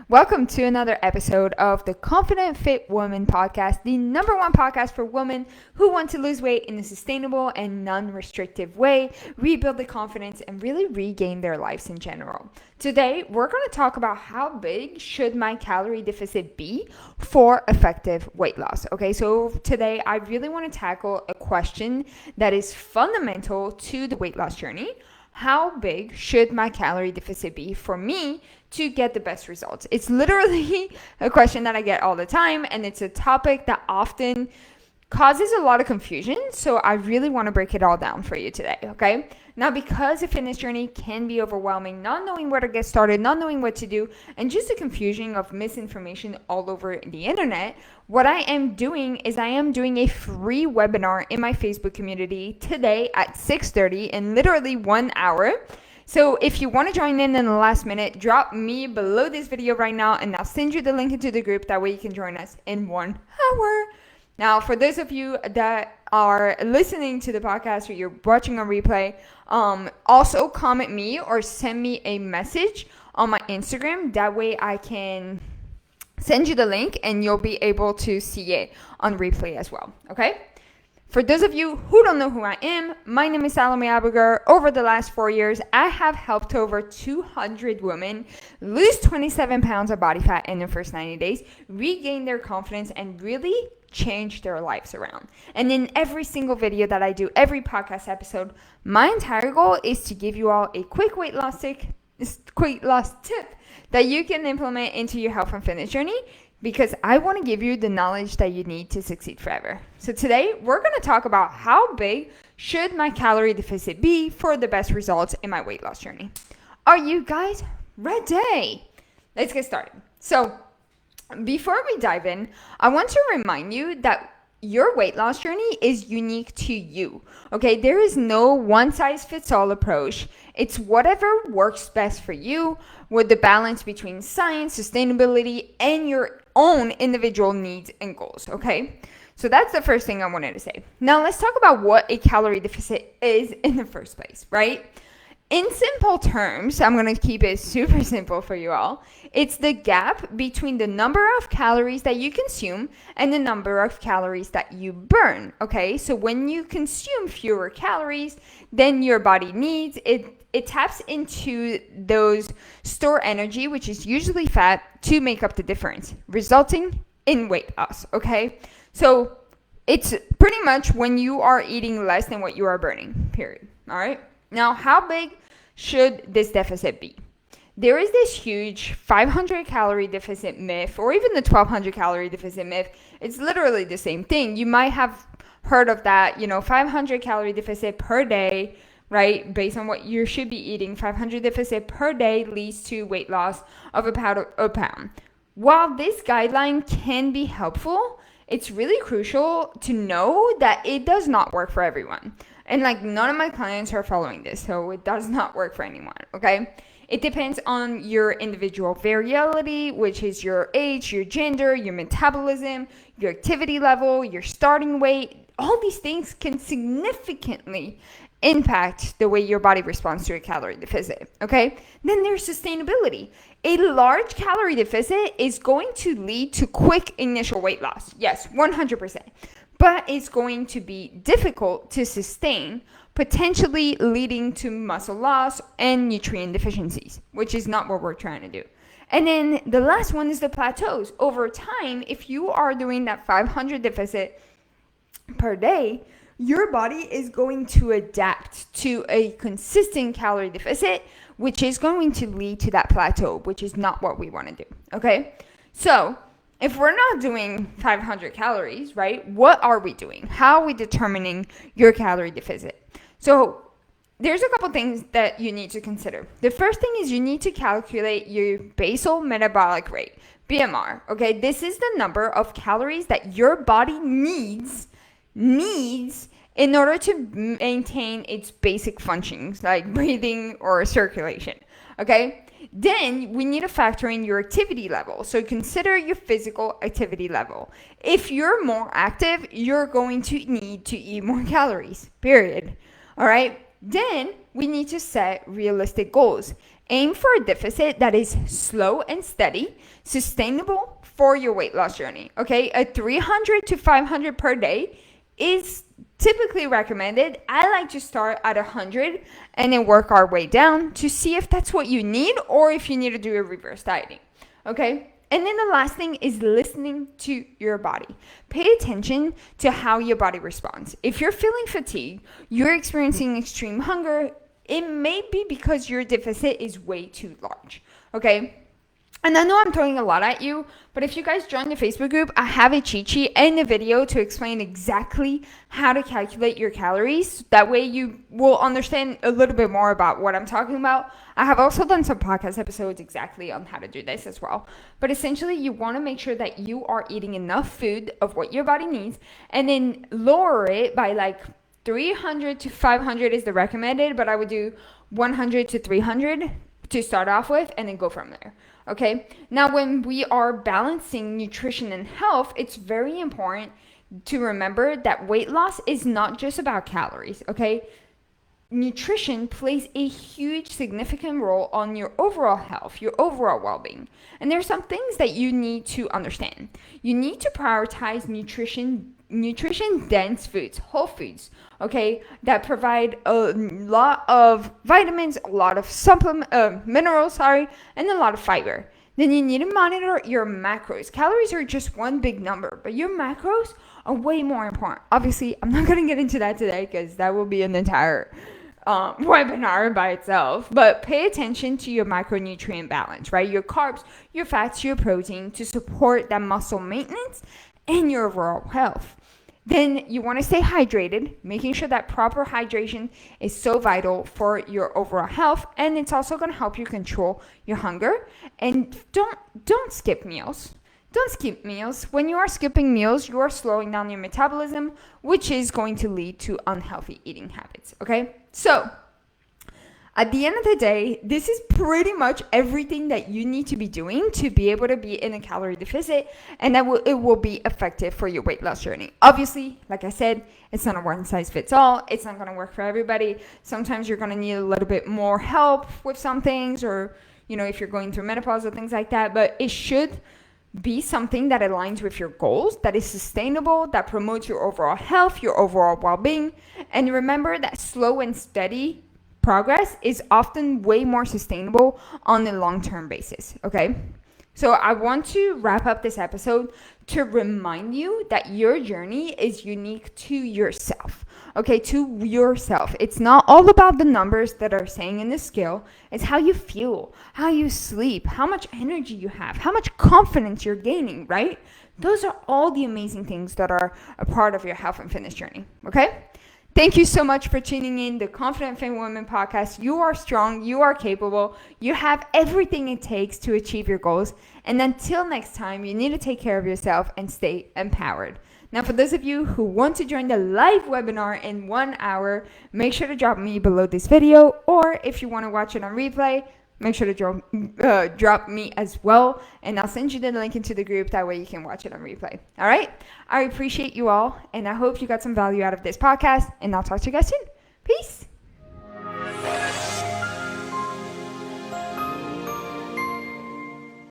Welcome to another episode of the Confident Fit Woman podcast, the number one podcast for women who want to lose weight in a sustainable and non-restrictive way, rebuild the confidence, and really regain their lives in general. Today, we're going to talk about how big should my calorie deficit be for effective weight loss. Okay, so today I really want to tackle a question that is fundamental to the weight loss journey. How big should my calorie deficit be for me to get the best results? It's literally a question that I get all the time, and it's a topic that often causes a lot of confusion. So I really want to break it all down for you today, okay? Now, because a fitness journey can be overwhelming, not knowing where to get started, not knowing what to do, and just a confusion of misinformation all over the internet, what I am doing is I am doing a free webinar in my Facebook community today at 6:30 in literally 1 hour. So if you want to join in the last minute, drop me below this video right now, and I'll send you the link into the group. That way you can join us in 1 hour. Now, for those of you that are listening to the podcast or you're watching a replay, also comment me or send me a message on my Instagram. That way I can send you the link and you'll be able to see it on replay as well, okay? For those of you who don't know who I am, my name is Calorie. Over the last 4 years, I have helped over 200 women lose 27 pounds of body fat in the first 90 days, regain their confidence, and really change their lives around. And in every single video that I do, every podcast episode, my entire goal is to give you all a quick weight loss tip that you can implement into your health and fitness journey, because I want to give you the knowledge that you need to succeed forever. So today, we're going to talk about how big should my calorie deficit be for the best results in my weight loss journey. Are you guys ready? Let's get started. So before we dive in, I want to remind you that your weight loss journey is unique to you, okay? There is no one-size-fits-all approach. It's whatever works best for you, with the balance between science, sustainability, and your own individual needs and goals, okay? So that's the first thing I wanted to say. Now let's talk about what a calorie deficit is in the first place, right? In simple terms, I'm going to keep it super simple for you all. It's the gap between the number of calories that you consume and the number of calories that you burn, okay? So when you consume fewer calories than your body needs, it taps into those stored energy, which is usually fat, to make up the difference, resulting in weight loss, okay? So it's pretty much when you are eating less than what you are burning, period, all right? Now, how big should this deficit be? There is this huge 500 calorie deficit myth, or even the 1200 calorie deficit myth. It's literally the same thing. You might have heard of that, 500 calorie deficit per day, right? Based on what you should be eating, 500 deficit per day leads to weight loss of about a pound. While this guideline can be helpful, it's really crucial to know that it does not work for everyone. And none of my clients are following this, so it does not work for anyone, okay? It depends on your individual variability, which is your age, your gender, your metabolism, your activity level, your starting weight. All these things can significantly impact the way your body responds to a calorie deficit, okay? Then there's sustainability. A large calorie deficit is going to lead to quick initial weight loss. Yes, 100%. But it's going to be difficult to sustain, potentially leading to muscle loss and nutrient deficiencies, which is not what we're trying to do. And then the last one is the plateaus. Over time, if you are doing that 500 deficit per day, your body is going to adapt to a consistent calorie deficit, which is going to lead to that plateau, which is not what we want to do, okay? So if we're not doing 500 calories, right, what are we doing? How are we determining your calorie deficit? So there's a couple things that you need to consider. The first thing is you need to calculate your basal metabolic rate, BMR, okay? This is the number of calories that your body needs in order to maintain its basic functions like breathing or circulation, okay? Then we need to factor in your activity level. So consider your physical activity level. If you're more active, you're going to need to eat more calories, period. All right? Then we need to set realistic goals. Aim for a deficit that is slow and steady, sustainable for your weight loss journey. Okay, a 300 to 500 per day is typically recommended. I like to start at 100 and then work our way down to see if that's what you need or if you need to do a reverse dieting. Okay. And then the last thing is listening to your body. Pay attention to how your body responds. If you're feeling fatigued, you're experiencing extreme hunger, it may be because your deficit is way too large. Okay. And I know I'm throwing a lot at you, but if you guys join the Facebook group, I have a cheat sheet and a video to explain exactly how to calculate your calories. That way you will understand a little bit more about what I'm talking about. I have also done some podcast episodes exactly on how to do this as well. But essentially, you want to make sure that you are eating enough food of what your body needs and then lower it by like 300 to 500 is the recommended, but I would do 100 to 300 to start off with and then go from there. Okay. Now, when we are balancing nutrition and health, it's very important to remember that weight loss is not just about calories. Okay. Nutrition plays a huge, significant role on your overall health, your overall well-being. And there's some things that you need to understand. You need to prioritize nutrition-dense foods, whole foods, okay, that provide a lot of vitamins, a lot of minerals, and a lot of fiber. Then you need to monitor your macros. Calories are just one big number, but your macros are way more important. Obviously, I'm not going to get into that today because that will be an entire webinar by itself, but pay attention to your micronutrient balance, right? Your carbs, your fats, your protein to support that muscle maintenance and your overall health. Then you want to stay hydrated, making sure that proper hydration is so vital for your overall health, and it's also going to help you control your hunger. And don't skip meals. Don't skip meals. When you are skipping meals, you are slowing down your metabolism, which is going to lead to unhealthy eating habits. Okay? So, at the end of the day, this is pretty much everything that you need to be doing to be able to be in a calorie deficit, and it will be effective for your weight loss journey. Obviously, like I said, it's not a one size fits all. It's not going to work for everybody. Sometimes you're going to need a little bit more help with some things, or, if you're going through menopause or things like that, but it should be something that aligns with your goals, that is sustainable, that promotes your overall health, your overall well-being. And remember that slow and steady progress is often way more sustainable on a long-term basis, okay? So I want to wrap up this episode to remind you that your journey is unique to yourself, okay? To yourself. It's not all about the numbers that are saying in the scale. It's how you feel, how you sleep, how much energy you have, how much confidence you're gaining, right? Those are all the amazing things that are a part of your health and fitness journey, okay? Thank you so much for tuning in the Confident Fit Women podcast. You are strong. You are capable. You have everything it takes to achieve your goals. And until next time, you need to take care of yourself and stay empowered. Now, for those of you who want to join the live webinar in 1 hour, make sure to drop me below this video. Or if you want to watch it on replay, make sure to drop me as well, and I'll send you the link into the group. That way you can watch it on replay. All right? I appreciate you all, and I hope you got some value out of this podcast, and I'll talk to you guys soon. Peace.